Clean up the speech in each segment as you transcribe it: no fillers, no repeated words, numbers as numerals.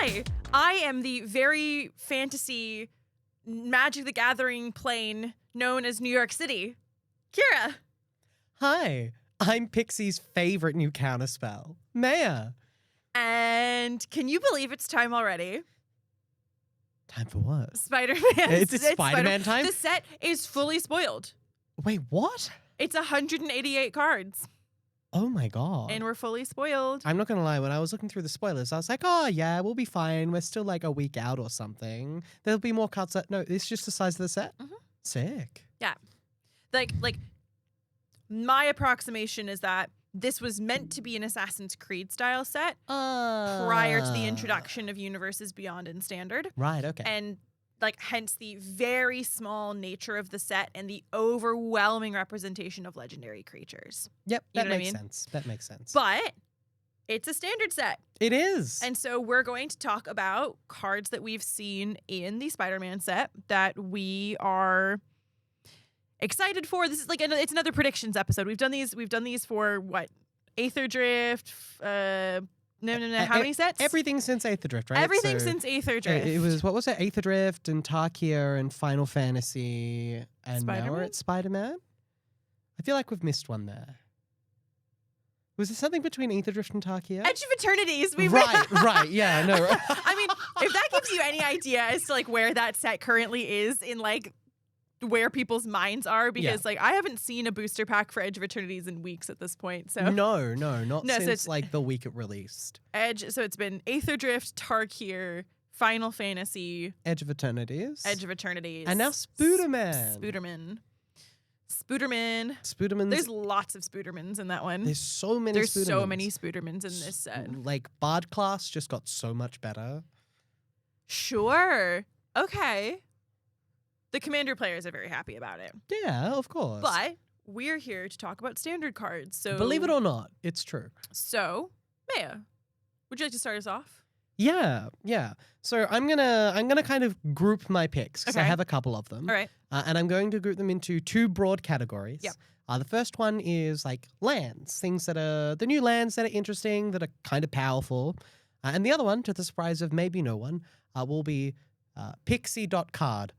Hi, I am the very fantasy Magic the Gathering plane known as New York City, Kira. Hi, I'm Pixie's favorite new counterspell, Meia. And can you believe it's time already? Time for what? Spider-Man. It's Spider-Man time? The set is fully spoiled. Wait, what? It's 188 cards, Oh my god. and we're fully spoiled. I'm not gonna lie, when I was looking through the spoilers, I was like, oh yeah, we'll be fine. We're still like a week out or something. There'll be more cards that... No, it's just the size of the set? Mhm. Sick. Yeah. Like, my approximation is that this was meant to be an Assassin's Creed style set prior to the introduction of Universes Beyond and Standard. Right, okay. And hence the very small nature of the set and the overwhelming representation of legendary creatures. Yep, You that know what I makes mean? sense. That makes sense. But it's a standard set. It is. And so we're going to talk about cards that we've seen in the Spider-Man set that we are excited for. This is it's another predictions episode. We've done these for what? Aether Drift, No. How many sets? Everything since Aether Drift, right? Everything So, since Aether Drift. It was, what was it? Aether Drift and Tarkia and Final Fantasy. And now we're Spider-Man? at Spider-Man? I feel like we've missed one there. Was there something between Aether Drift and Tarkia? Edge of Eternities. Right, yeah, no. I mean, if that gives you any idea as to where that set currently is in where people's minds are, because I haven't seen a booster pack for Edge of Eternities in weeks at this point. So No, not No, so since it's- the week it released. so it's been Aether Drift, Tarkir, Final Fantasy, Edge of Eternities. Edge of Eternities, And now Spooderman. Spooderman. There's lots of Spoodermans in that one. There's so many There's Spoodermans. so many Spoodermans in this set. Bard class just got so much better. Sure. Okay. The Commander players are very happy about it. Yeah, of course. But we're here to talk about standard cards. So believe it or not, it's true. So, Meia, would you like to start us off? Yeah. So I'm gonna kind of group my picks because I Okay. have a couple of them. All right. And I'm going to group them into two broad categories. Yep. The first one is lands, things that are the new lands that are interesting, that are kind of powerful. And the other one, to the surprise of maybe no one, will be Pixie.card.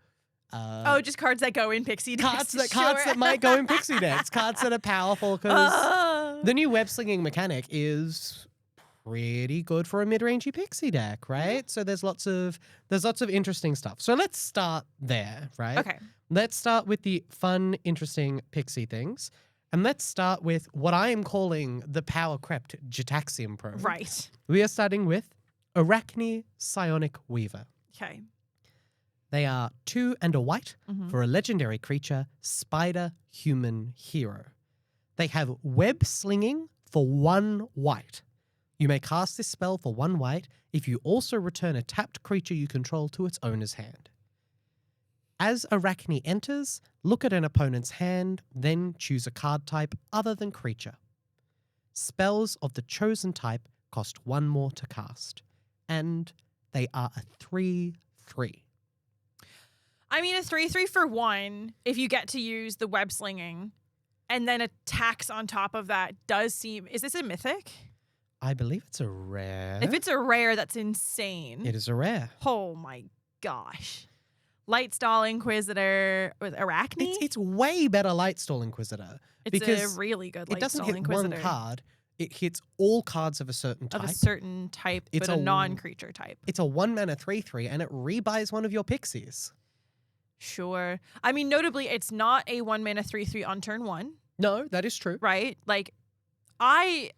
Just cards that go in Pixie decks. Cards that might go in Pixie decks, cards that are powerful because the new web slinging mechanic is pretty good for a mid-rangey Pixie deck, right? So there's lots of interesting stuff. So let's start there, right? Okay. Let's start with the fun, interesting Pixie things. And let's start with what I am calling the Power Crept Gitaxium Probe. Right. We are starting with Arachne Psionic Weaver. Okay. They are 2 and a white Mhm. for a legendary creature, Spider Human Hero. They have web slinging for 1 white. You may cast this spell for 1 white if you also return a tapped creature you control to its owner's hand. As Arachne enters, look at an opponent's hand, then choose a card type other than creature. Spells of the chosen type cost 1 more to cast, and they are a 3/3. I mean, a 3/3 for 1, if you get to use the web slinging, and then a tax on top of that does seem... Is this a mythic? I believe it's a rare. If it's a rare, that's insane. It is a rare. Oh my gosh. Lightstall Inquisitor with Arachne? It's way better Lightstall Inquisitor. It's because a really good it doesn't Lightstall hit Inquisitor. one card. It hits all cards of a certain type. Of a certain type, It's but a a- non-creature type. It's a 1-mana 3/3, and it rebuys one of your pixies. Sure. I mean, notably, it's not a 1-mana 3/3 on turn 1, No, that is true. right?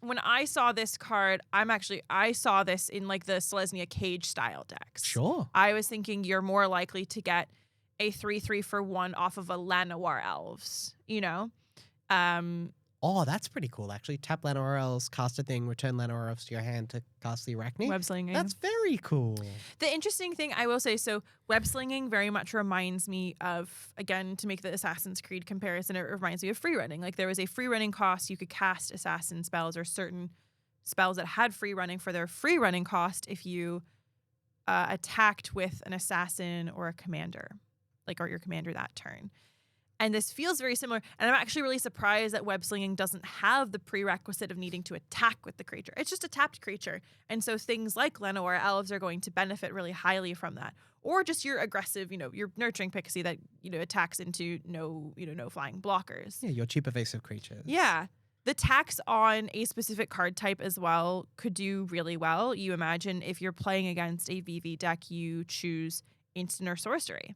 When I saw this card, I saw this in the Selesnya Cage style decks. Sure. I was thinking you're more likely to get a 3/3 for 1 off of a Llanowar Elves, you know? Oh, that's pretty cool, actually. Tap Llanowar Elves, cast a thing, return Llanowar Elves to your hand to cast the Arachne. Web slinging. That's very cool. The interesting thing I will say, so web slinging very much reminds me of, again, to make the Assassin's Creed comparison, it reminds me of free running. There was a free running cost. You could cast assassin spells or certain spells that had free running for their free running cost if you attacked with an assassin or a commander, or your commander that turn. And this feels very similar. And I'm actually really surprised that web slinging doesn't have the prerequisite of needing to attack with the creature. It's just a tapped creature. And so things like Llanowar Elves are going to benefit really highly from that. Or just your aggressive, your nurturing pixie that, attacks into no flying blockers. Yeah, your cheap evasive creatures. Yeah. The tax on a specific card type as well could do really well. You imagine if you're playing against a VV deck, you choose instant or sorcery.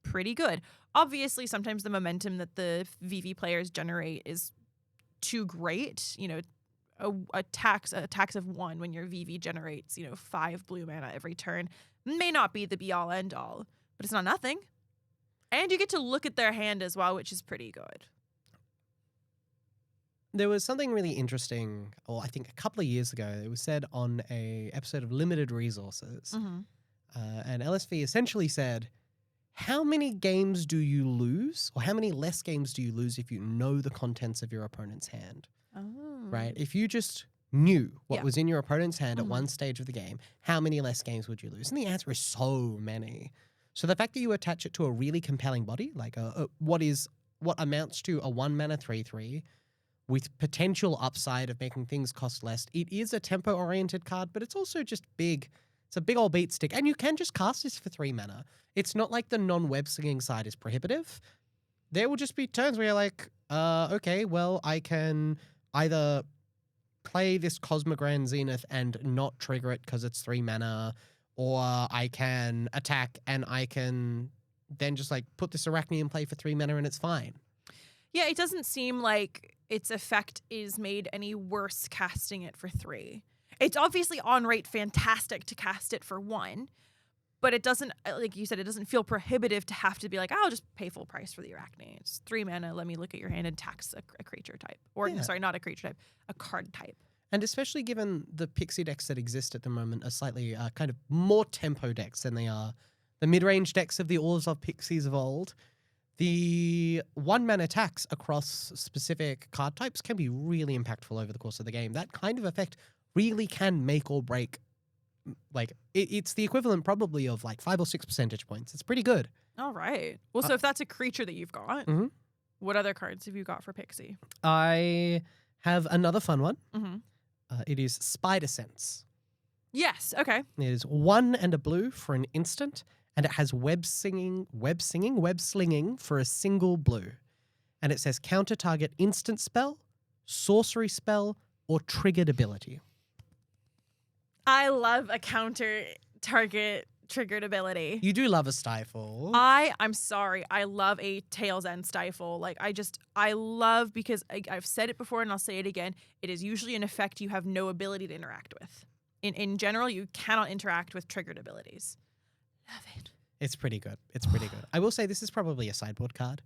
Pretty good. Obviously, sometimes the momentum that the VV players generate is too great. A tax of 1 when your VV generates, 5 blue mana every turn may not be the be all end all, but it's not nothing. And you get to look at their hand as well, which is pretty good. There was something really interesting, or I think a couple of years ago, it was said on a episode of Limited Resources. Mm-hmm. And LSV essentially said, how many games do you lose, or how many less games do you lose if you know the contents of your opponent's hand? Oh. Right? If you just knew what Yeah. was in your opponent's hand Mhm. at one stage of the game, how many less games would you lose? And the answer is so many. So the fact that you attach it to a really compelling body, like what amounts to a 1 mana 3/3 with potential upside of making things cost less, it is a tempo-oriented card, but it's also just big. It's a big old beat stick, and you can just cast this for 3 mana. It's not like the non-web slinging side is prohibitive. There will just be turns where you're like, okay, well, I can either play this Cosmogran Zenith and not trigger it because it's 3 mana, or I can attack and I can then just put this Arachne in play for 3 mana and it's fine. Yeah, it doesn't seem like its effect is made any worse casting it for 3. It's obviously on rate fantastic to cast it for 1, but it doesn't, like you said, it doesn't feel prohibitive to have to be like, I'll just pay full price for the Arachne. It's 3 mana, let me look at your hand and tax a creature type. Or, Yeah. sorry, not a creature type, a card type. And especially given the pixie decks that exist at the moment are slightly kind of more tempo decks than they are the mid-range decks of the Orzhov Pixies of old, the 1 mana attacks across specific card types can be really impactful over the course of the game. That kind of effect really can make or break. It's the equivalent probably of 5 or 6 percentage points. It's pretty good. All right. Well, so if that's a creature that you've got, Mhm. what other cards have you got for Pixie? I have another fun one. Mm-hmm. It is Spider Sense. Yes. Okay. It is 1 and a blue for an instant, and it has web slinging for a single blue. And it says counter target instant spell, sorcery spell, or triggered ability. I love a counter target triggered ability. You do love a stifle. I'm sorry. I love a Tails End Stifle. I love, because I've said it before and I'll say it again, it is usually an effect you have no ability to interact with. In general, you cannot interact with triggered abilities. Love it. It's pretty good. It's pretty good. I will say this is probably a sideboard card.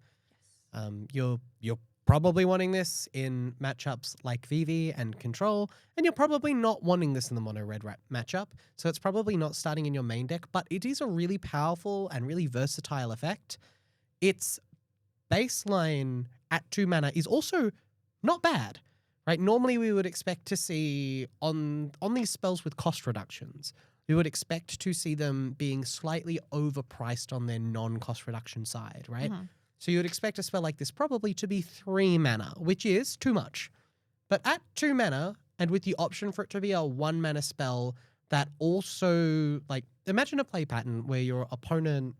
Yes. You're probably wanting this in matchups like VV and Control, and you're probably not wanting this in the mono red matchup. So it's probably not starting in your main deck, but it is a really powerful and really versatile effect. Its baseline at 2 mana is also not bad, right? Normally we would expect to see on these spells with cost reductions, we would expect to see them being slightly overpriced on their non-cost reduction side, right? Mm-hmm. So you would expect a spell like this probably to be 3 mana, which is too much. But at 2 mana, and with the option for it to be a 1 mana spell that also, imagine a play pattern where your opponent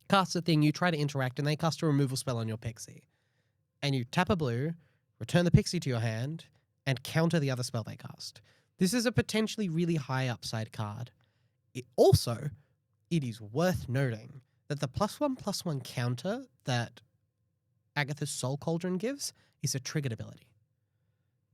casts a thing, you try to interact, and they cast a removal spell on your pixie. And you tap a blue, return the pixie to your hand, and counter the other spell they cast. This is a potentially really high upside card. It is worth noting that the +1/+1 counter that Agatha's Soul Cauldron gives is a triggered ability.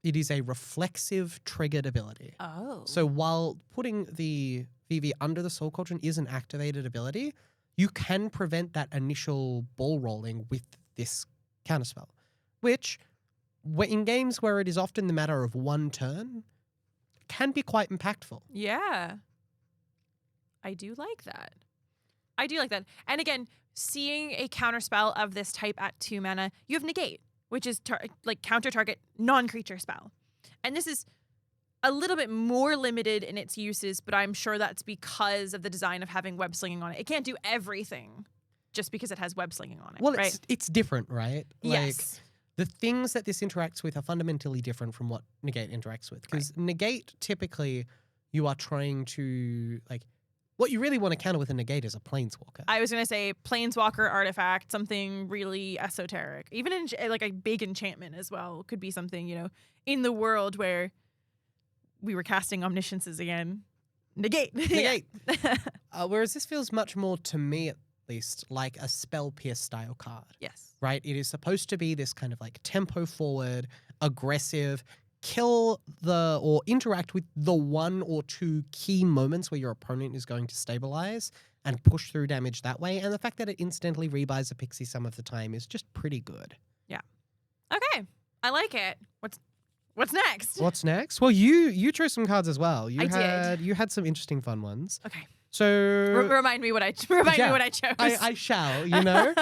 It is a reflexive triggered ability. Oh. So while putting the VV under the Soul Cauldron is an activated ability, you can prevent that initial ball rolling with this counterspell, which in games where it is often the matter of 1 turn, can be quite impactful. Yeah. I do like that. And again, seeing a counterspell of this type at 2 mana, you have negate, which is counter target non-creature spell. And this is a little bit more limited in its uses, but I'm sure that's because of the design of having web slinging on it. It can't do everything just because it has web slinging on it. Well, right? it's different, right? Yes. The things that this interacts with are fundamentally different from what negate interacts with. Because negate, typically, you are trying to, like, what you really want to counter with a negate is a planeswalker. I was going to say planeswalker artifact, something really esoteric. Even in like a big enchantment as well could be something, you know, in the world where we were casting omnisciences again. Negate. Negate. Whereas this feels much more, to me at least, like a spell pierce style card. Yes. Right? It is supposed to be this kind of like tempo forward, aggressive, kill or interact with the one or two key moments where your opponent is going to stabilize and push through damage that way. And the fact that it incidentally rebuys a pixie some of the time is just pretty good. Yeah. Okay. I like it. What's next? What's next? Well, you chose some cards as well. I did. You had some interesting fun ones. Okay. So Remind me what I chose. I shall, you know.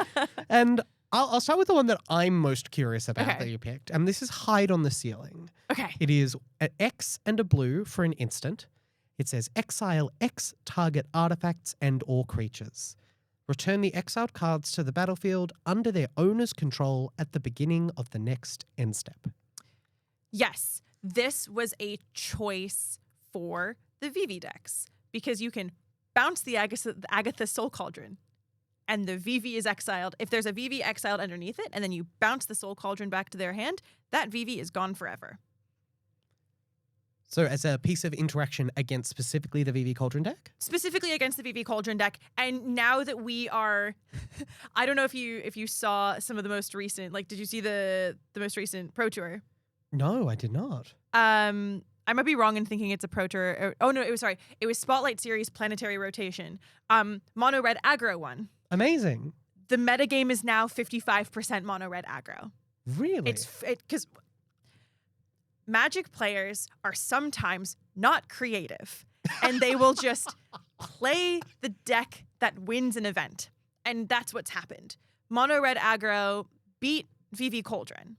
And I'll start with the one that I'm most curious about that you picked. And this is Hide on the Ceiling. Okay. It is an X and a blue for an instant. It says exile X target artifacts and or creatures. Return the exiled cards to the battlefield under their owner's control at the beginning of the next end step. Yes, this was a choice for the VV decks because you can bounce the Agatha Soul Cauldron and the VV is exiled. If there's a VV exiled underneath it and then you bounce the Soul Cauldron back to their hand, that VV is gone forever. So as a piece of interaction against specifically the VV Cauldron deck? Specifically against the VV Cauldron deck. And now that we are, I don't know if you saw some of the most recent, like did you see the most recent Pro Tour? No, I did not. I might be wrong in thinking it's a Pro Tour. Oh no, it was Spotlight Series Planetary Rotation. Mono red aggro one. Amazing. The metagame is now 55% mono red aggro. Really? Because Magic players are sometimes not creative and they will just play the deck that wins an event. And that's what's happened. Mono red aggro beat VV Cauldron.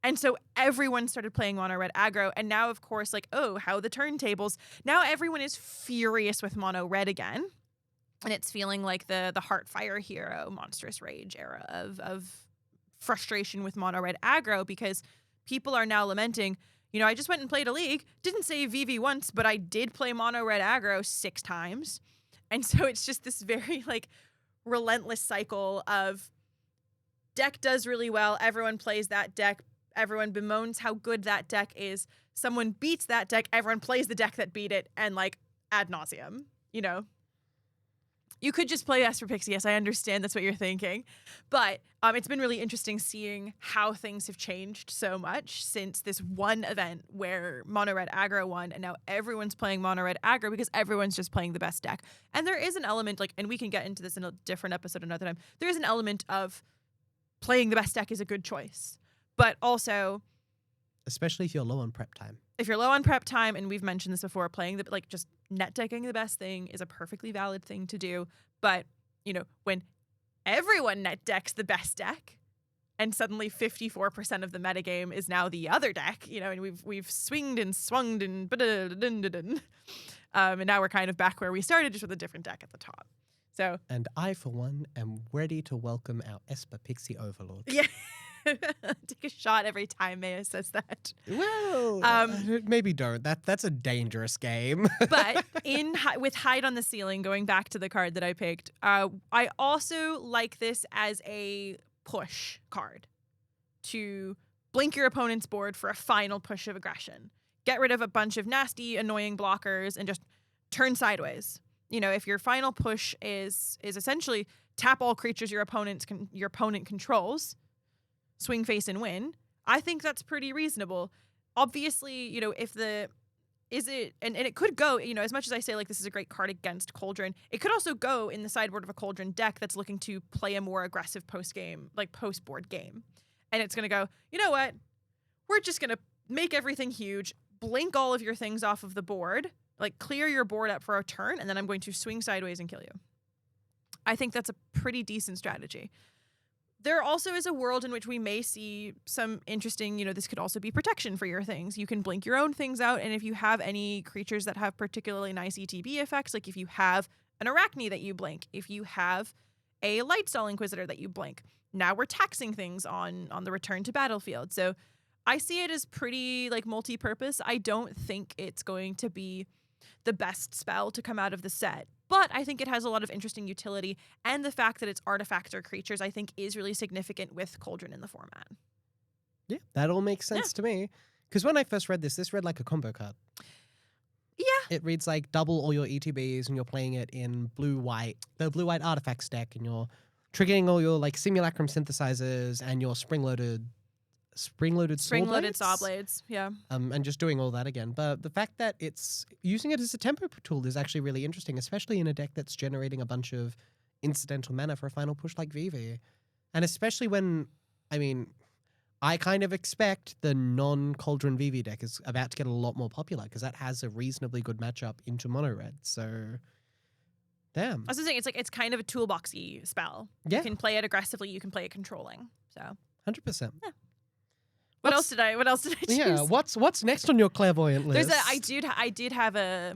And so everyone started playing mono red aggro. And now, of course, like, oh, how the turntables. Now everyone is furious with mono red again. And it's feeling like the Heartfire Hero, Monstrous Rage era of frustration with mono red aggro because people are now lamenting, you know, I just went and played a league, didn't say VV once, but I did play mono red aggro 6 times. And so it's just this very like relentless cycle of deck does really well. Everyone plays that deck. Everyone bemoans how good that deck is. Someone beats that deck. Everyone plays the deck that beat it and like ad nauseum, you know. You could just play S for Pixie. Yes, I understand that's what you're thinking. But it's been really interesting seeing how things have changed so much since this one event where Mono Red Aggro won, and now everyone's playing Mono Red Aggro because everyone's just playing the best deck. And there is an element, like, and we can get into this in a different episode another time, there is an element of playing the best deck is a good choice. But also, especially if you're low on prep time. If you're low on prep time, and we've mentioned this before, playing just net decking the best thing is a perfectly valid thing to do. But, you know, when everyone net decks the best deck and suddenly 54% of the metagame is now the other deck, you know, and we've swinged and swung and and now we're kind of back where we started, just with a different deck at the top. So, and I, for one, am ready to welcome our Esper Pixie Overlord. Yeah. Take a shot every time Meia says that. Well, maybe don't. That's a dangerous game. But with Hide on the Ceiling, going back to the card that I picked, I also like this as a push card to blink your opponent's board for a final push of aggression. Get rid of a bunch of nasty, annoying blockers and just turn sideways. You know, if your final push is essentially tap all creatures your opponent controls, swing face and win, I think that's pretty reasonable. Obviously, you know, and it could go, you know, as much as I say like this is a great card against Cauldron, it could also go in the sideboard of a Cauldron deck that's looking to play a more aggressive post-board game. And it's going to go, you know what? We're just going to make everything huge, blink all of your things off of the board, like clear your board up for a turn, and then I'm going to swing sideways and kill you. I think that's a pretty decent strategy. There also is a world in which we may see some interesting, you know, this could also be protection for your things. You can blink your own things out, and if you have any creatures that have particularly nice ETB effects, like if you have an Arachne that you blink, if you have a Lightstall Inquisitor that you blink. Now we're taxing things on the return to battlefield. So I see it as pretty like multi-purpose. I don't think it's going to be the best spell to come out of the set, but I think it has a lot of interesting utility, and the fact that it's artifacts or creatures I think is really significant with Cauldron in the format. Yeah, that all makes sense to me. Because when I first read this read like a combo card. Yeah. It reads like double all your ETBs and you're playing it in blue-white, the blue-white artifacts deck, and you're triggering all your like Simulacrum synthesizers and your spring-loaded saw blades. Yeah. And just doing all that again. But the fact that it's using it as a tempo tool is actually really interesting, especially in a deck that's generating a bunch of incidental mana for a final push like VV. And especially when, I mean, I kind of expect the non-Cauldron VV deck is about to get a lot more popular because that has a reasonably good matchup into mono red. So, damn. I was saying it's kind of a toolboxy spell. Yeah. You can play it aggressively. You can play it controlling. So 100%. Yeah. What else did I choose? Yeah. What's next on your clairvoyant list? I did have a.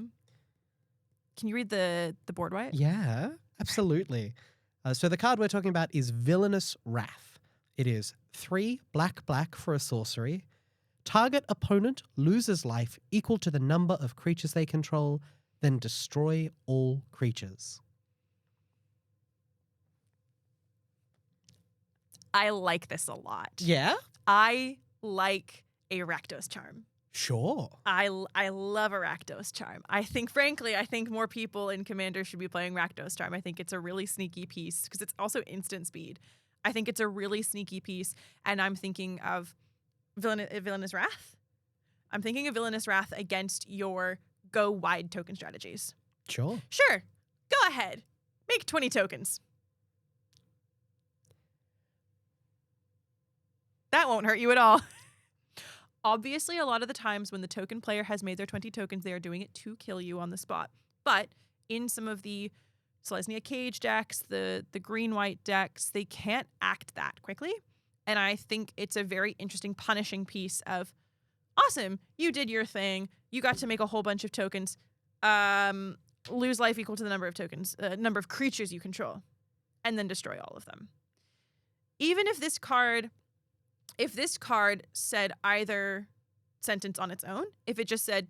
Can you read the board, Wyatt? Yeah, absolutely. So the card we're talking about is Villainous Wrath. It is 3 black for a sorcery. Target opponent loses life equal to the number of creatures they control, then destroy all creatures. I like this a lot. Yeah? I like a Rakdos Charm. Sure. I love a Rakdos Charm. I think more people in Commander should be playing Rakdos Charm. I think it's a really sneaky piece because it's also instant speed. I think it's a really sneaky piece, and I'm thinking of Villainous Wrath. I'm thinking of Villainous Wrath against your go wide token strategies. Sure. Sure. Go ahead. Make 20 tokens. That won't hurt you at all. Obviously, a lot of the times when the token player has made their 20 tokens, they are doing it to kill you on the spot. But in some of the Selesnya Cage decks, the green-white decks, they can't act that quickly. And I think it's a very interesting punishing piece of, awesome, you did your thing. You got to make a whole bunch of tokens. Lose life equal to the number of tokens, number of creatures you control, and then destroy all of them. Even if this card said either sentence on its own, if it just said,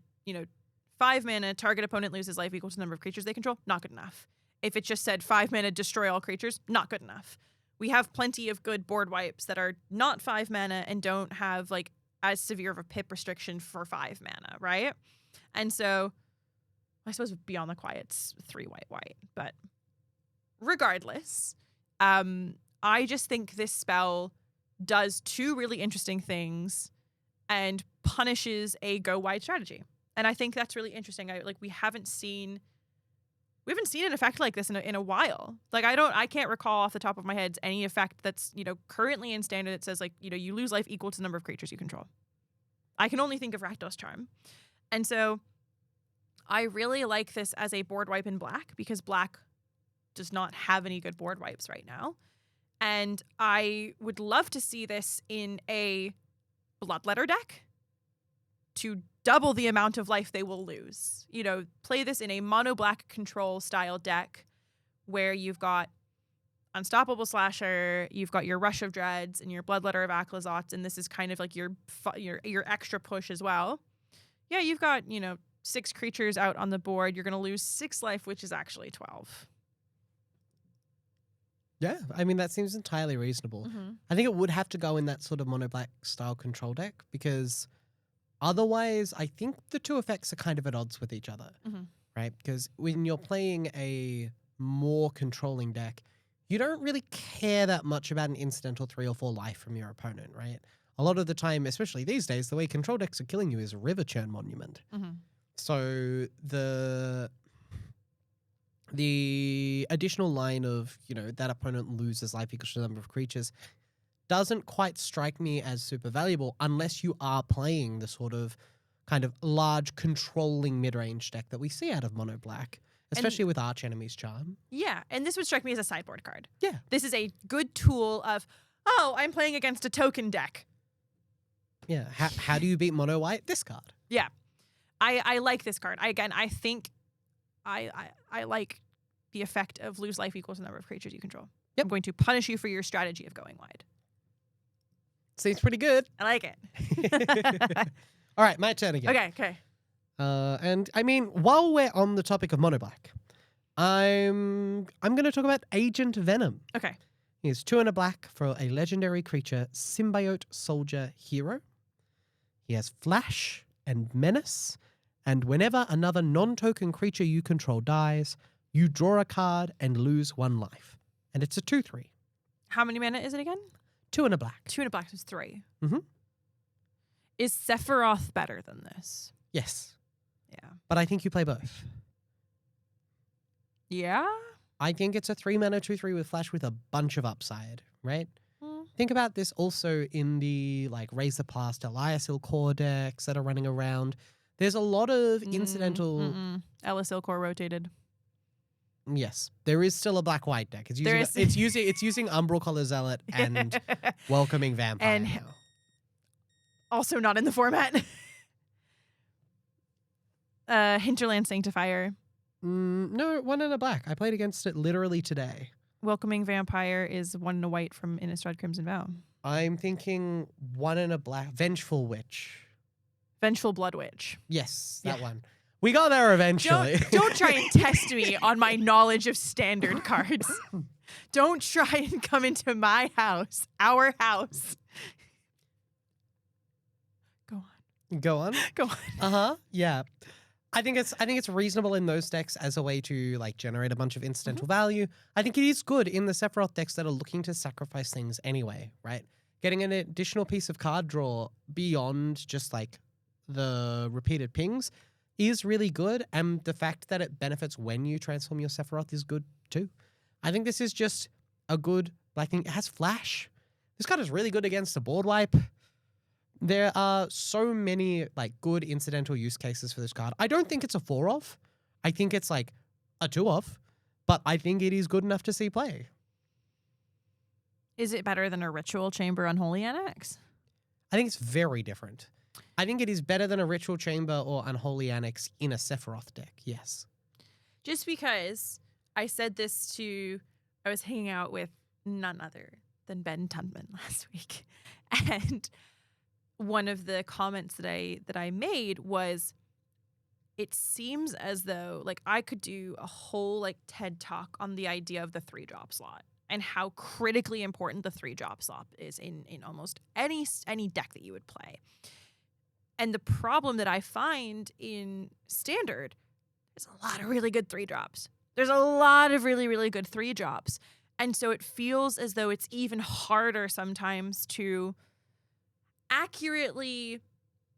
5 mana, target opponent loses life equal to the number of creatures they control, not good enough. If it just said 5 mana, destroy all creatures, not good enough. We have plenty of good board wipes that are not 5 mana and don't have like as severe of a pip restriction for 5 mana, right? And so I suppose Beyond the Quiet's 3 white. But regardless, I just think this spell does 2 really interesting things and punishes a go wide strategy. And I think that's really interesting. We haven't seen an effect like this in a while. Like I can't recall off the top of my head any effect that's, currently in standard that says you lose life equal to the number of creatures you control. I can only think of Rakdos Charm. And so I really like this as a board wipe in black because black does not have any good board wipes right now. And I would love to see this in a Bloodletter deck to double the amount of life they will lose. Play this in a mono black control style deck where you've got Unstoppable Slasher, you've got your Rush of Dreads and your Bloodletter of Aclazots, and this is kind of like your extra push as well. Yeah, you've got, 6 creatures out on the board. You're going to lose 6 life, which is actually 12. Yeah, I mean, that seems entirely reasonable. Mm-hmm. I think it would have to go in that sort of mono-black style control deck because otherwise I think the 2 effects are kind of at odds with each other, right? Because when you're playing a more controlling deck, you don't really care that much about an incidental 3 or 4 life from your opponent, right? A lot of the time, especially these days, the way control decks are killing you is a River Churn Monument. Mm-hmm. So the additional line of, that opponent loses life equals to the number of creatures doesn't quite strike me as super valuable unless you are playing the sort of kind of large controlling mid-range deck that we see out of mono black, especially with Arch Enemy's Charm. Yeah, and this would strike me as a sideboard card. Yeah. This is a good tool of, I'm playing against a token deck. Yeah, how do you beat mono white? This card. Yeah. I like this card. I think I like the effect of lose life equals the number of creatures you control. I'm going to punish you for your strategy of going wide. Seems pretty good. I like it. All right, my turn again. Okay. And I mean, while we're on the topic of mono black, I'm going to talk about Agent Venom. Okay. He is 2 and a black for a legendary creature, Symbiote Soldier Hero. He has Flash and Menace, and whenever another non-token creature you control dies, you draw a card and lose 1 life. And it's a 2/3. How many mana is it again? 2 and a black. 2 and a black is 3. Mm-hmm. Is Sephiroth better than this? Yes. Yeah. But I think you play both. Yeah? I think it's a 3 mana 2/3 with Flash with a bunch of upside, right? Think about this also in the like Raise the Past Eliasil core decks that are running around. There's a lot of incidental. Eliasil core rotated. Yes, there is still a black-white deck. It's using Umbral Collar Zealot and Welcoming Vampire. And now. Also not in the format. Hinterland Sanctifier. No, 1 and a black. I played against it literally today. Welcoming Vampire is 1 and a white from Innistrad Crimson Vow. I'm thinking 1 and a black. Vengeful Witch. Vengeful Blood Witch. Yes, that one. We got there eventually. Don't try and test me on my knowledge of standard cards. Don't try and come into my house, our house. Go on. Go on. Uh-huh. Yeah. I think it's reasonable in those decks as a way to like generate a bunch of incidental value. I think it is good in the Sephiroth decks that are looking to sacrifice things anyway, right? Getting an additional piece of card draw beyond just like the repeated pings is really good, and the fact that it benefits when you transform your Sephiroth is good too. I think this is just a good black thing. It has Flash. This card is really good against a board wipe. There are so many like good incidental use cases for this card. I don't think it's a 4-of. I think it's like a 2-of, but I think it is good enough to see play. Is it better than a Ritual Chamber Unholy Annex? I think it's very different. I think it is better than a Ritual Chamber or Unholy Annex in a Sephiroth deck, yes. Just because I said this I was hanging out with none other than Ben Tunman last week. And one of the comments that I made was, it seems as though like I could do a whole like TED talk on the idea of the 3-drop slot and how critically important the 3-drop slot is in almost any deck that you would play. And the problem that I find in Standard is a lot of really good 3-drops. There's a lot of really, really good 3-drops. And so it feels as though it's even harder sometimes to accurately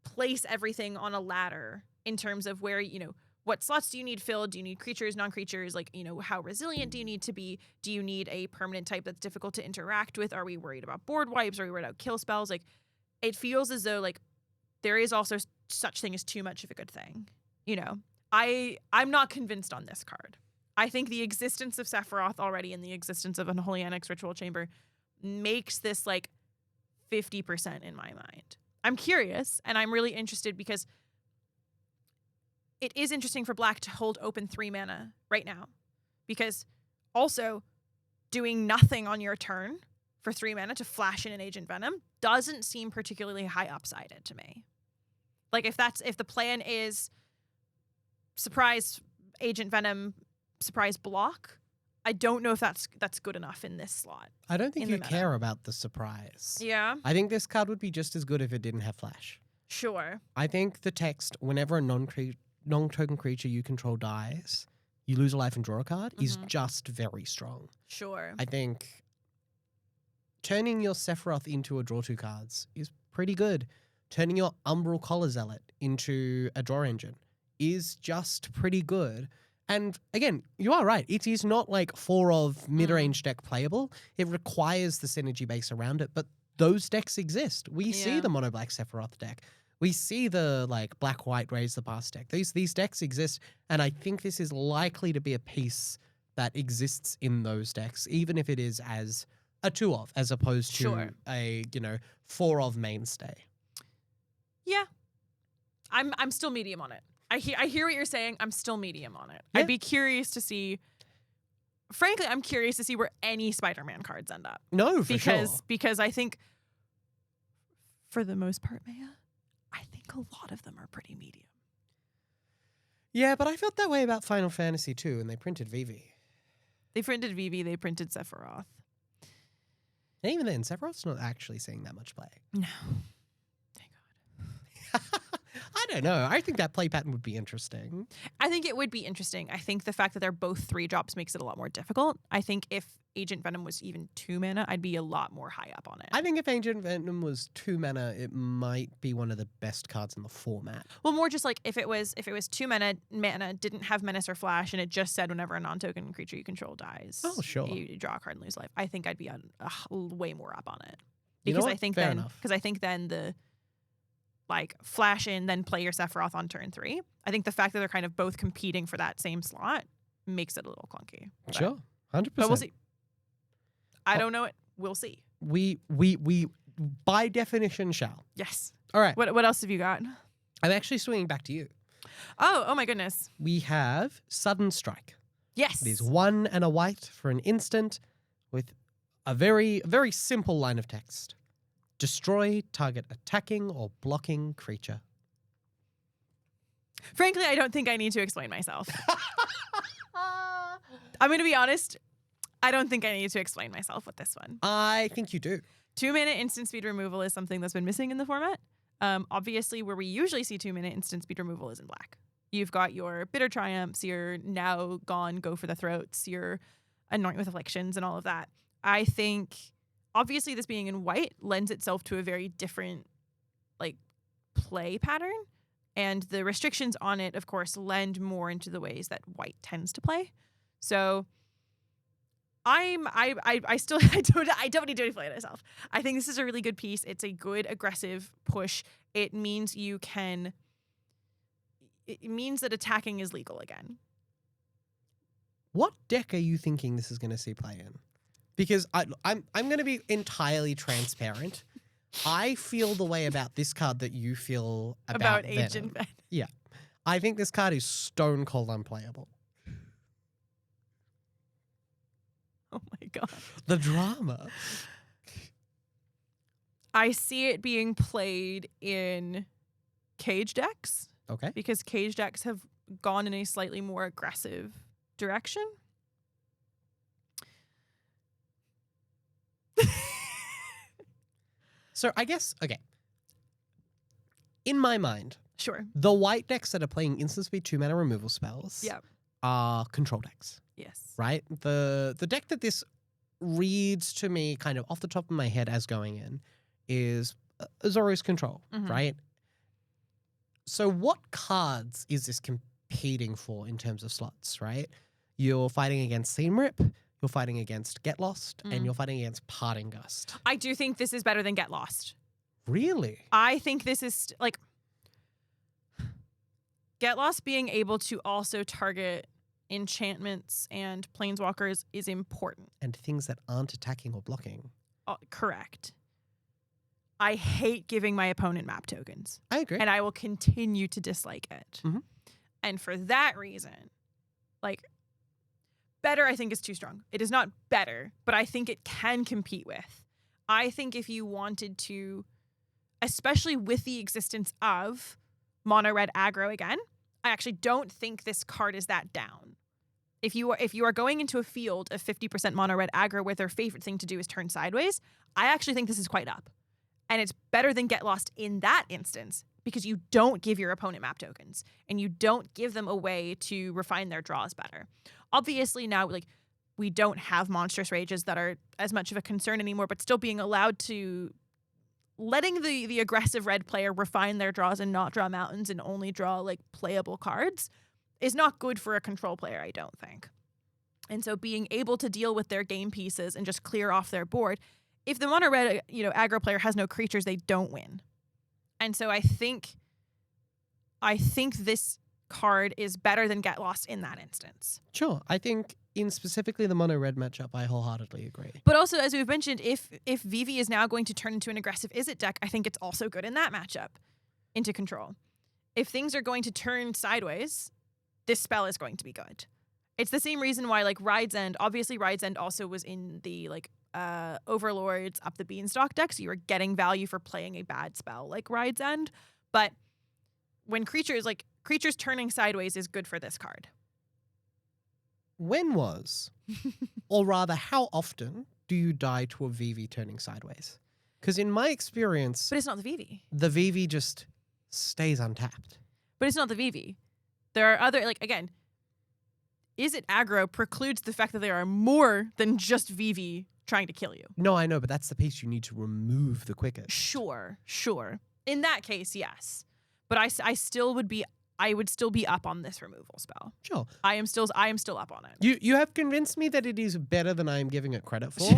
place everything on a ladder in terms of where, what slots do you need filled? Do you need creatures, non-creatures? Like, how resilient do you need to be? Do you need a permanent type that's difficult to interact with? Are we worried about board wipes? Are we worried about kill spells? Like, it feels as though, like, there is also such thing as too much of a good thing. I'm not convinced on this card. I think the existence of Sephiroth already and the existence of Unholy Annex Ritual Chamber makes this, like, 50% in my mind. I'm curious, and I'm really interested because it is interesting for Black to hold open 3 mana right now. Because also doing nothing on your turn for 3 mana to flash in an Agent Venom doesn't seem particularly high upsided to me. Like if the plan is surprise Agent Venom, surprise block, I don't know if that's good enough in this slot. I don't think you care about the surprise. Yeah. I think this card would be just as good if it didn't have Flash. Sure. I think the text, whenever a non-token creature you control dies, you lose a life and draw a card, is just very strong. Sure. I think turning your Sephiroth into a draw 2 cards is pretty good. Turning your Umbral Collar Zealot into a draw engine is just pretty good. And again, you are right. It is not like 4-of mid-range deck playable. It requires the synergy base around it, but those decks exist. We see the mono black Sephiroth deck. We see the like black-white Raise the Past deck. These decks exist, and I think this is likely to be a piece that exists in those decks, even if it is as a 2-of, as opposed to a 4-of mainstay. Yeah, I'm still medium on it. I hear what you're saying. I'm still medium on it. Yeah. I'd be curious to see frankly, I'm curious to see where any Spider-Man cards end up. No, for sure. Because I think, for the most part, Meia, I think a lot of them are pretty medium. Yeah, but I felt that way about Final Fantasy too, and they printed Vivi. They printed Vivi, they printed Sephiroth. And even then, Sephiroth's not actually seeing that much play. No. Thank God. I don't know. I think that play pattern would be interesting. I think it would be interesting. I think the fact that they're both 3-drops makes it a lot more difficult. I think if Agent Venom was even 2 mana, I'd be a lot more high up on it. I think if Agent Venom was 2 mana, it might be one of the best cards in the format. Well, more just like if it was 2 mana, didn't have Menace or Flash, and it just said whenever a non-token creature you control dies, Oh, sure. you draw a card and lose life. I think I'd be way more up on it. You know Because what? I think Fair then enough. the like flash in, then play your Sephiroth on turn 3. I think the fact that they're kind of both competing for that same slot makes it a little clunky. Sure, 100%. But we'll see. I don't know it. We'll see. We by definition shall. Yes. All right. What else have you got? I'm actually swinging back to you. Oh my goodness. We have Sudden Strike. Yes. It is 1 and a white for an instant with a very, very simple line of text. Destroy target attacking or blocking creature. Frankly, I don't think I need to explain myself. I'm going to be honest. I don't think I need to explain myself with this one. I think you do. 2-minute instant speed removal is something that's been missing in the format. Obviously, where we usually see 2-minute instant speed removal is in black. You've got your Bitter Triumphs, your Now Gone, Go for the Throats, your Anoint with Afflictions, and all of that. I think, obviously, this being in white lends itself to a very different, like, play pattern. And the restrictions on it, of course, lend more into the ways that white tends to play. So I don't need to explain it myself. I think this is a really good piece. It's a good aggressive push. It means that attacking is legal again. What deck are you thinking this is going to see play in? Because I'm going to be entirely transparent. I feel the way about this card that you feel about Agent Venom. Yeah. I think this card is stone cold unplayable. Oh my God. The drama. I see it being played in cage decks Okay. because cage decks have gone in a slightly more aggressive direction. So I guess, okay. In my mind, Sure. the white decks that are playing instant speed 2 mana removal spells Yep. are control decks, Yes. right? The deck that this reads to me kind of off the top of my head as going in is Zoro's Control, Mhm. right? So what cards is this competing for in terms of slots, right? You're fighting against Seam Rip, you're fighting against Get Lost, and you're fighting against Parting Gust. I do think this is better than Get Lost. Really? I think this is like Get Lost being able to also target enchantments and planeswalkers is important. And things that aren't attacking or blocking. Correct. I hate giving my opponent map tokens, I agree. and I will continue to dislike it. Mhm. And for that reason, like, better I think is too strong. It is not better, but I think it can compete with. I think if you wanted to, especially with the existence of mono red aggro again, I actually don't think this card is that down. If you are going into a field of 50% mono red aggro where their favorite thing to do is turn sideways, I actually think this is quite up. And it's better than Get Lost in that instance because you don't give your opponent map tokens and you don't give them a way to refine their draws better. Obviously now, like, we don't have monstrous rages that are as much of a concern anymore, but still being allowed to letting the aggressive red player refine their draws and not draw mountains and only draw like playable cards is not good for a control player, I don't think. And so being able to deal with their game pieces and just clear off their board, if the mono red, aggro player has no creatures, they don't win. And so I think this card is better than Get Lost in that instance. Sure. I think in specifically the mono red matchup, I wholeheartedly agree. But also, as we've mentioned, if Vivi is now going to turn into an aggressive Izzet deck, I think it's also good in that matchup into control. If things are going to turn sideways, this spell is going to be good. It's the same reason why like Ride's End, obviously Ride's End also was in the like Overlords Up the Beanstalk deck, so you were getting value for playing a bad spell like Ride's End. But when creatures turning sideways is good for this card. When was, or rather how often, do you die to a VV turning sideways? Because in my experience, But it's not the VV. the VV just stays untapped. But it's not the VV. There are other, like, again, is it aggro precludes the fact that there are more than just VV trying to kill you. No, I know, but that's the piece you need to remove the quickest. Sure. In that case, yes. But I would still be up on this removal spell. Sure. I am still up on it. You have convinced me that it is better than I am giving it credit for.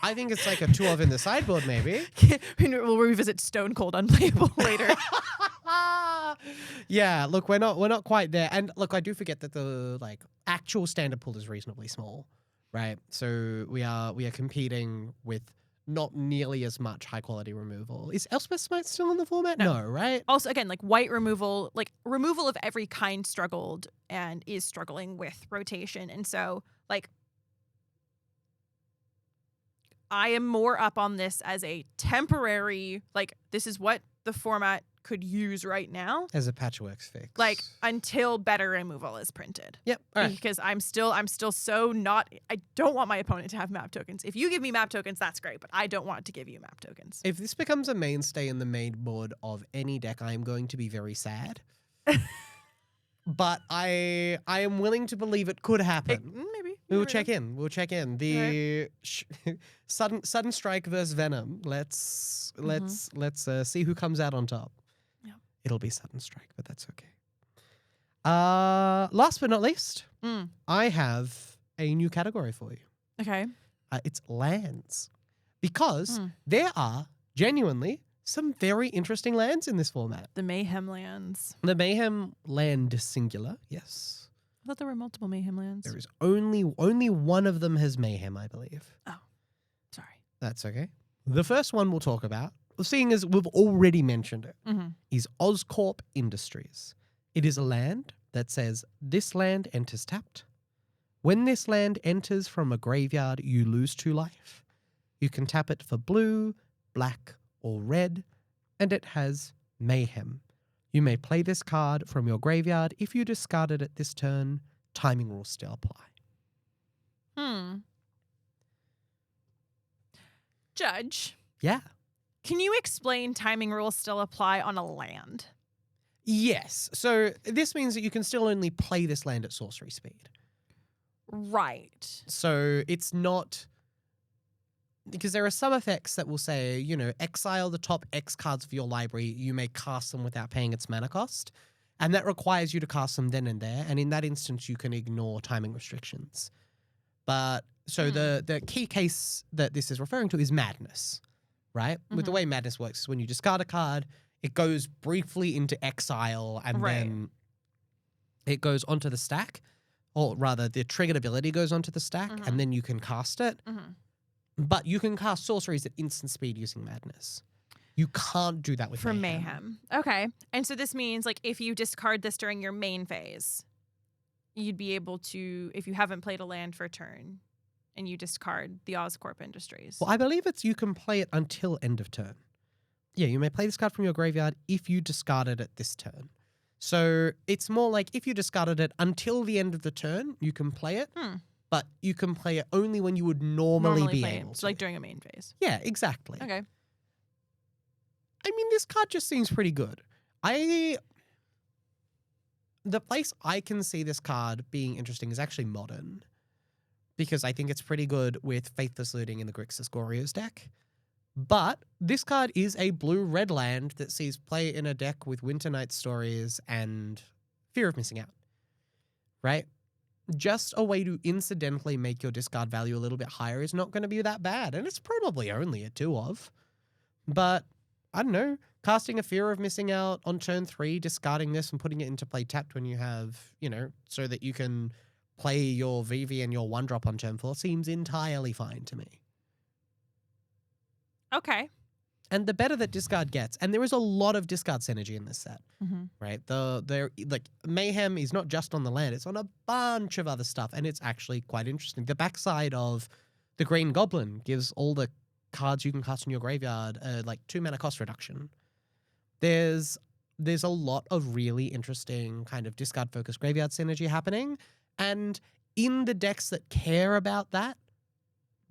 I think it's like a 2 of in the sideboard, maybe. We'll revisit Stone Cold Unplayable later. Yeah, look, we're not quite there. And look, I do forget that the like actual standard pool is reasonably small, right? So we are competing with not nearly as much high quality removal. Is Elspeth Smite still in the format? No, right? Also, again, like white removal, like removal of every kind struggled and is struggling with rotation. And so, like, I am more up on this as a temporary, like, this is what the format could use right now. As a patchworks fix. Like, until better removal is printed. Yep. All right. Because I'm still so not, I don't want my opponent to have map tokens. If you give me map tokens, that's great, but I don't want to give you map tokens. If this becomes a mainstay in the main board of any deck, I am going to be very sad. But I am willing to believe it could happen. Maybe. We'll check in. The sudden strike versus Venom. Let's see who comes out on top. Yeah. It'll be sudden strike, but that's okay. Last but not least, I have a new category for you. Okay. It's lands, because there are genuinely some very interesting lands in this format. The Mayhem lands. The Mayhem land singular, yes. I thought there were multiple Mayhem lands. There is only one of them has Mayhem, I believe. Oh, sorry. That's okay. The first one we'll talk about, seeing as we've already mentioned it, is Oscorp Industries. It is a land that says, this land enters tapped. When this land enters from a graveyard, you lose 2 life. You can tap it for blue, black, or red, and it has Mayhem. You may play this card from your graveyard. If you discard it at this turn, timing rules still apply. Judge. Yeah. Can you explain timing rules still apply on a land? Yes. So this means that you can still only play this land at sorcery speed. Right. So it's not... Because there are some effects that will say, you know, exile the top X cards of your library. You may cast them without paying its mana cost. And that requires you to cast them then and there. And in that instance, you can ignore timing restrictions. But so the key case that this is referring to is Madness, right? With the way Madness works is when you discard a card, it goes briefly into exile and then it goes onto the stack. Or rather, the triggered ability goes onto the stack and then you can cast it. But you can cast sorceries at instant speed using Madness. You can't do that with For Mayhem. Okay. And so this means, like, if you discard this during your main phase, you'd be able to, if you haven't played a land for a turn, and you discard the Oscorp Industries. Well, I believe it's you can play it until end of turn. Yeah, you may play this card from your graveyard if you discard it at this turn. So it's more like if you discarded it until the end of the turn, you can play it. But you can play it only when you would normally be play able it. to. So like during a main phase. Yeah, exactly. Okay. I mean, this card just seems pretty good. The place I can see this card being interesting is actually Modern. Because I think it's pretty good with Faithless Looting in the Grixis Goryo's deck. But this card is a blue-red land that sees play in a deck with Winter Night Stories and Fear of Missing Out. Right? Just a way to incidentally make your discard value a little bit higher is not going to be that bad. And it's probably only a 2 of. But, I don't know, casting a Fear of Missing Out on turn 3, discarding this and putting it into play tapped when you have, you know, so that you can play your VV and your 1-drop on turn 4 seems entirely fine to me. Okay. And the better that discard gets, and there is a lot of discard synergy in this set, Mm-hmm. right? Like mayhem is not just on the land; it's on a bunch of other stuff, and it's actually quite interesting. The backside of the Green Goblin gives all the cards you can cast in your graveyard like 2 mana cost reduction. There's a lot of really interesting kind of discard focused graveyard synergy happening, and in the decks that care about that,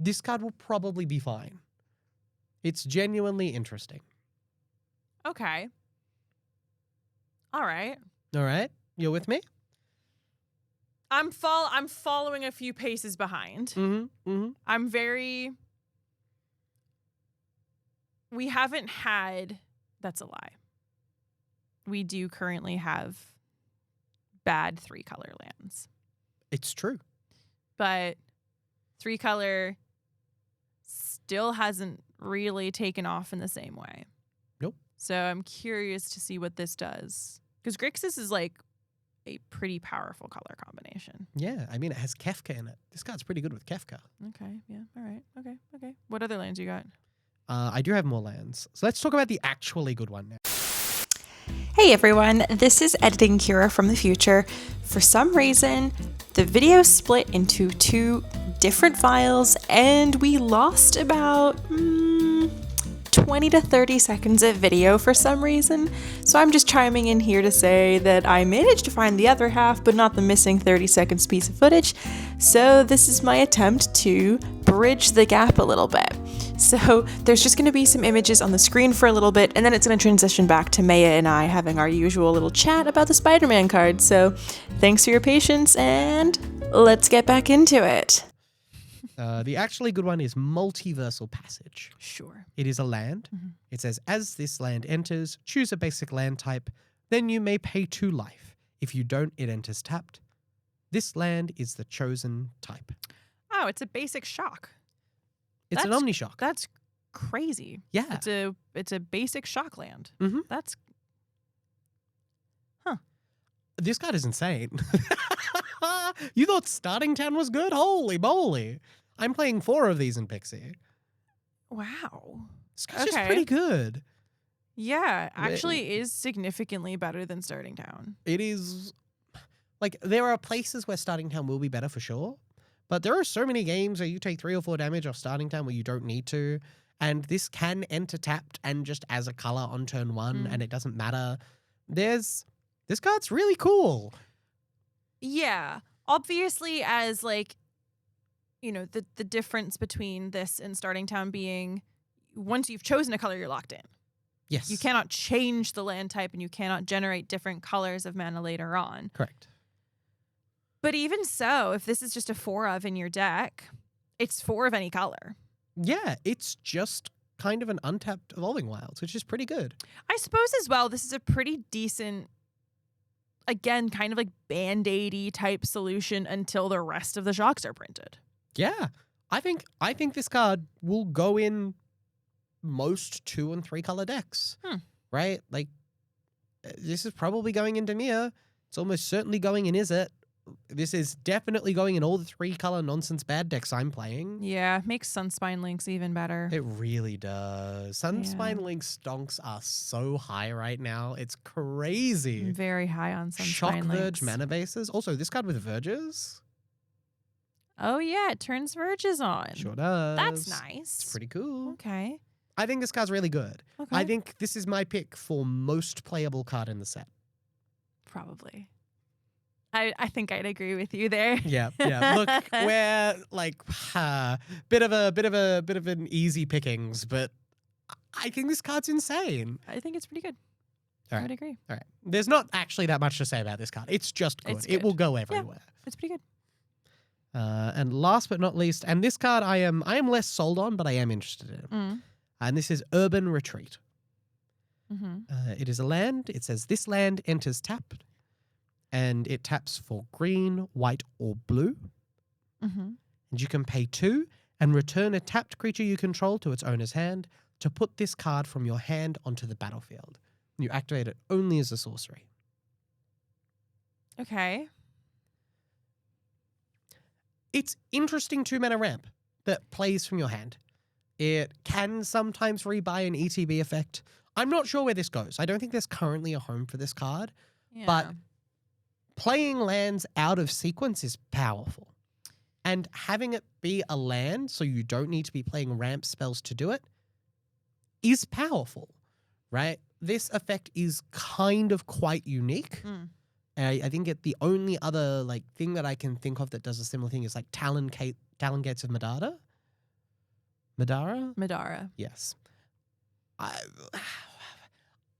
this card will probably be fine. It's genuinely interesting. Okay. All right. All right, you're with me? I'm following a few paces behind. Mm-hmm. Mm-hmm. We haven't had. That's a lie. We do currently have bad 3-color lands, It's true. but 3-color still hasn't really taken off in the same way. Nope. So I'm curious to see what this does, because Grixis is like a pretty powerful color combination. Yeah, I mean, it has Kefka in it. This card's pretty good with Kefka. Okay. Yeah. All right. Okay. What other lands you got? I do have more lands. So let's talk about the actually good one now. Hey everyone, this is Editing Kira from the future. For some reason, the video split into 2 different files and we lost about 20 to 30 seconds of video for some reason. So I'm just chiming in here to say that I managed to find the other half, but not the missing 30 seconds piece of footage. So this is my attempt to bridge the gap a little bit. So there's just going to be some images on the screen for a little bit, and then it's going to transition back to Meia and I having our usual little chat about the Spider-Man card. So thanks for your patience, and let's get back into it. The actually good one is Multiversal Passage. Sure. It is a land. It says, as this land enters, choose a basic land type, then you may pay 2 life. If you don't, it enters tapped. This land is the chosen type. Oh, it's a basic shock. It's an Omnishock. That's crazy. Yeah. It's a basic shock land. Mm-hmm. That's This card is insane. You thought Starting Town was good? Holy moly. I'm playing 4 of these in Pixie. wow. This card's just pretty good. Yeah, actually is significantly better than Starting Town. It is, like, there are places where Starting Town will be better for sure, but there are so many games where you take 3 or 4 damage off Starting Town where you don't need to, and this can enter tapped and just as a color on turn 1, and it doesn't matter. This card's really cool. Yeah. Obviously, as like, you know, the difference between this and Starting Town being once you've chosen a color, you're locked in. Yes. You cannot change the land type and you cannot generate different colors of mana later on. Correct. But even so, if this is just a 4 of in your deck, it's 4 of any color. Yeah, it's just kind of an untapped Evolving Wilds, which is pretty good. I suppose as well, this is a pretty decent, again, kind of like Band-Aid-y type solution until the rest of the shocks are printed. Yeah. I think this card will go in most 2 and 3 color decks. Right? Like, this is probably going into Meia. It's almost certainly going in Is It. This is definitely going in all the 3 color nonsense bad decks I'm playing. Yeah, makes Sunspine Links even better. It really does. Sunspine Link stonks are so high right now. It's crazy. I'm very high on Sunspine Shock Links. Verge mana bases. Also, this card with Verges. Oh yeah, it turns Verges on. Sure does. That's nice. It's pretty cool. Okay. I think this card's really good. Okay. I think this is my pick for most playable card in the set. Probably. I think I'd agree with you there. Yeah. Look, we're like bit of an easy pickings, but I think this card's insane. I think it's pretty good. All I right. would agree. All right. There's not actually that much to say about this card. It's just good. It's It good. will go everywhere. It's pretty good. And last but not least, and this card I am less sold on, but I am interested in. And this is Urban Retreat. It is a land. It says this land enters tapped, and it taps for green, white, or blue. And you can pay 2 and return a tapped creature you control to its owner's hand to put this card from your hand onto the battlefield. You activate it only as a sorcery. Okay. It's interesting 2 mana ramp that plays from your hand. It can sometimes rebuy an ETB effect. I'm not sure where this goes. I don't think there's currently a home for this card, but playing lands out of sequence is powerful. And having it be a land so you don't need to be playing ramp spells to do it is powerful, right? This effect is kind of quite unique. I think the only other like thing that I can think of that does a similar thing is like Talon Gates of Madara. Madara? Yes.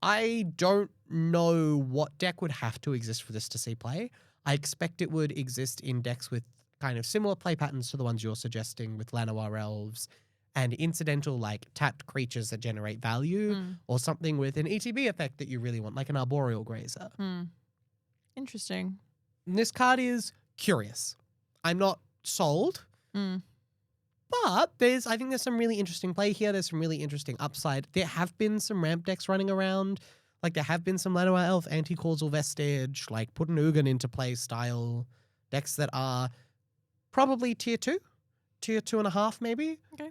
I don't know what deck would have to exist for this to see play. I expect it would exist in decks with kind of similar play patterns to the ones you're suggesting with Llanowar Elves and incidental like tapped creatures that generate value or something with an ETB effect that you really want, like an Arboreal Grazer. Interesting. And this card is curious. I'm not sold. But I think there's some really interesting play here. There's some really interesting upside. There have been some ramp decks running around. Like there have been some Llanowar Elf, Anti-Causal Vestige, like put an Ugin into play style decks that are probably tier 2, tier 2.5 maybe. Okay.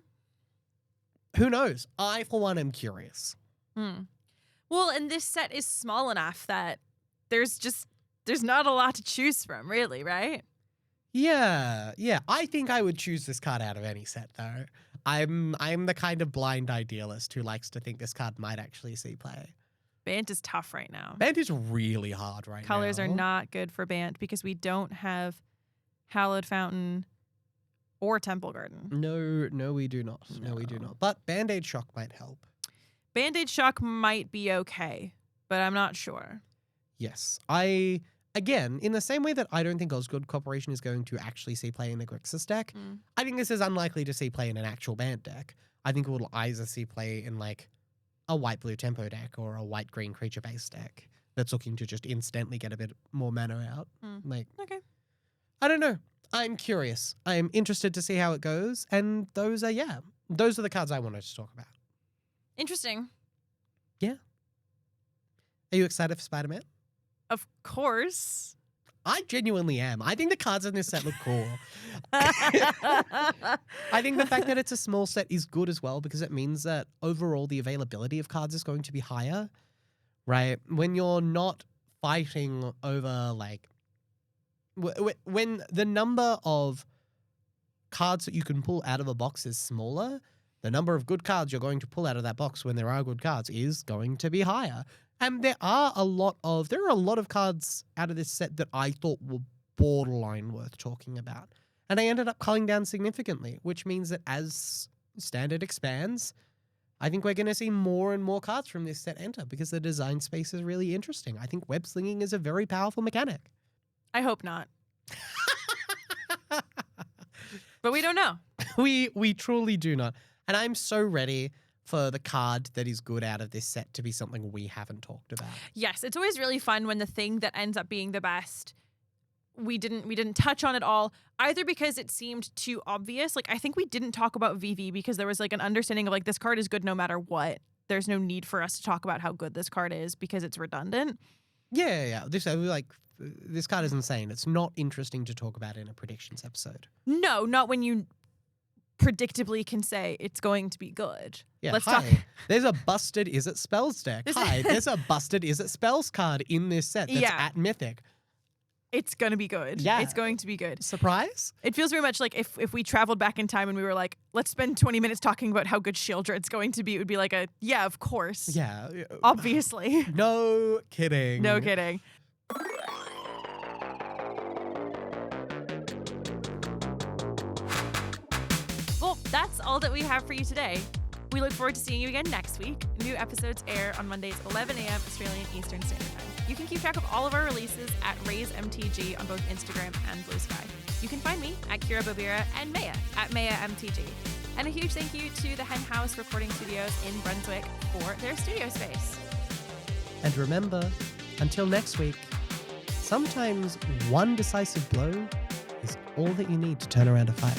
Who knows? I, for one, am curious. Well, and this set is small enough that there's not a lot to choose from, really, right? Yeah. I think I would choose this card out of any set, though. I'm the kind of blind idealist who likes to think this card might actually see play. Bant is tough right now. Bant is really hard right now. Colors are not good for Bant because we don't have Hallowed Fountain or Temple Garden. No, we do not. No, we do not. But Band-Aid Shock might help. Band-Aid Shock might be okay, but I'm not sure. Yes. Again, in the same way that I don't think Osgood Corporation is going to actually see play in a Grixis deck, I think this is unlikely to see play in an actual Bant deck. I think it will either see play in like a white-blue tempo deck or a white-green creature-based deck that's looking to just instantly get a bit more mana out. Okay. I don't know. I'm curious. I'm interested to see how it goes. And those are the cards I wanted to talk about. Interesting. Yeah. Are you excited for Spider-Man? Of course. I genuinely am. I think the cards in this set look cool. I think the fact that it's a small set is good as well because it means that overall the availability of cards is going to be higher, right? When you're not fighting over like when the number of cards that you can pull out of a box is smaller, the number of good cards you're going to pull out of that box when there are good cards is going to be higher. And there are a lot of cards out of this set that I thought were borderline worth talking about. And I ended up culling down significantly, which means that as Standard expands, I think we're going to see more and more cards from this set enter because the design space is really interesting. I think web slinging is a very powerful mechanic. I hope not. But we don't know. We truly do not. And I'm so ready for the card that is good out of this set to be something we haven't talked about. Yes, it's always really fun when the thing that ends up being the best we didn't touch on at all, either because it seemed too obvious. Like I think we didn't talk about VV because there was like an understanding of like this card is good no matter what. There's no need for us to talk about how good this card is because it's redundant. Yeah. This card is insane. It's not interesting to talk about in a predictions episode. No, not when you predictably can say it's going to be good. Yeah, Let's talk. There's a busted Is It Spells deck. There's a busted Is It Spells card in this set that's at Mythic. It's going to be good. Yeah. It's going to be good. Surprise? It feels very much like if we traveled back in time and we were like, let's spend 20 minutes talking about how good Shieldred's going to be, it would be like yeah, of course. Yeah. Obviously. No kidding. No kidding. Well, that's all that we have for you today. We look forward to seeing you again next week. New episodes air on Mondays, 11 a.m. Australian Eastern Standard Time. You can keep track of all of our releases at RaiseMTG on both Instagram and Blue Sky. You can find me at Kira Bobira and Meia at MeiaMTG. And a huge thank you to the Hen House Recording Studios in Brunswick for their studio space. And remember, until next week, sometimes one decisive blow is all that you need to turn around a fight.